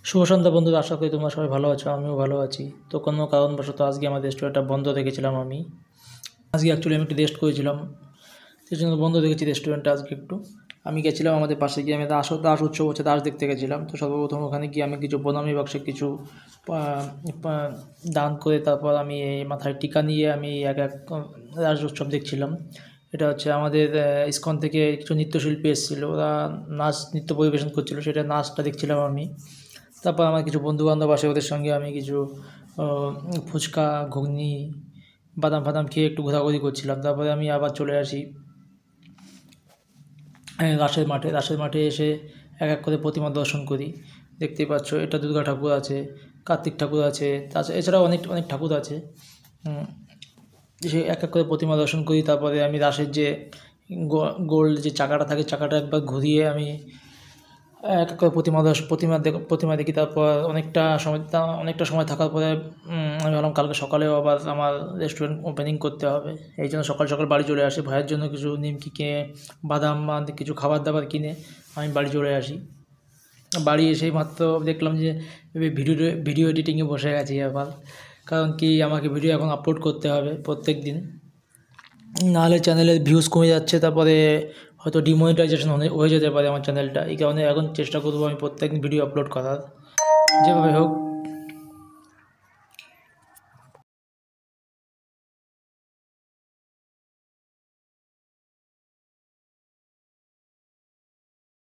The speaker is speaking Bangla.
শুভ সন্ধ্যা বন্ধুরা, আশা করি তোমরা সবাই ভালো আছো। আমিও ভালো আছি। তো কোনো কারণবশত আজকে আমার রেস্টুরেন্টটা বন্ধ রেখেছিলাম আমি। আজকে অ্যাকচুয়ালি আমি একটু রেস্ট করেছিলাম, সেই জন্য বন্ধ রেখেছি রেস্টুরেন্টটা আজকে একটু। আমি গেছিলাম আমাদের পাশে গিয়ে, আমি দাস উৎসব হচ্ছে, দাস দেখতে গেছিলাম। তো সর্বপ্রথম ওখানে গিয়ে আমি কিছু প্রণামী বাক্সে কিছু দান করে তারপর আমি এই মাথায় টিকা নিয়ে আমি এক রাস উৎসব দেখছিলাম। এটা হচ্ছে আমাদের ইসকন থেকে কিছু নৃত্যশিল্পী এসেছিলো, ওরা নৃত্য পরিবেশন করছিলো, সেটা নাচটা দেখছিলাম আমি। তারপর আমার কিছু বন্ধুবান্ধব আসে, ওদের সঙ্গে আমি কিছু ফুচকা, ঘুগনি, বাদাম ফাদাম খেয়ে একটু ঘোরাঘুরি করছিলাম। তারপরে আমি আবার চলে আসি রাসের মাঠে এসে এক এক করে প্রতিমা দর্শন করি। দেখতেই পাচ্ছ, এটা দুর্গা ঠাকুর আছে, কার্তিক ঠাকুর আছে, তাছাড়া এছাড়াও অনেক অনেক ঠাকুর আছে। সে এক এক করে প্রতিমা দর্শন করি। তারপরে আমি রাসের যে গোল যে চাকাটা থাকে, চাকাটা একবার ঘুরিয়ে আমি এক এক করে প্রতিমা দেখি। তারপর অনেকটা সময় থাকার পরে আমি ভাবলাম কালকে সকালেও আবার আমার রেস্টুরেন্ট ওপেনিং করতে হবে। এই জন্য সকাল সকাল বাড়ি চলে আসি। ভাইয়ের জন্য কিছু নিমকি কিনে, বাদাম কিছু খাবার দাবার কিনে আমি বাড়ি চলে আসি। বাড়ি এসেই মাত্র দেখলাম যে ভিডিও এডিটিংয়ে বসে গেছি আবার। কারণ কি, আমাকে ভিডিও এখন আপলোড করতে হবে প্রত্যেক দিন, নাহলে চ্যানেলের ভিউজ কমে যাচ্ছে। তারপরে হয়তো ডিমনিটাইজেশন হয়ে যেতে পারে আমার চ্যানেলটা। এই কারণে এখন চেষ্টা করবো আমি প্রত্যেকদিন ভিডিও আপলোড করার। যেভাবে হোক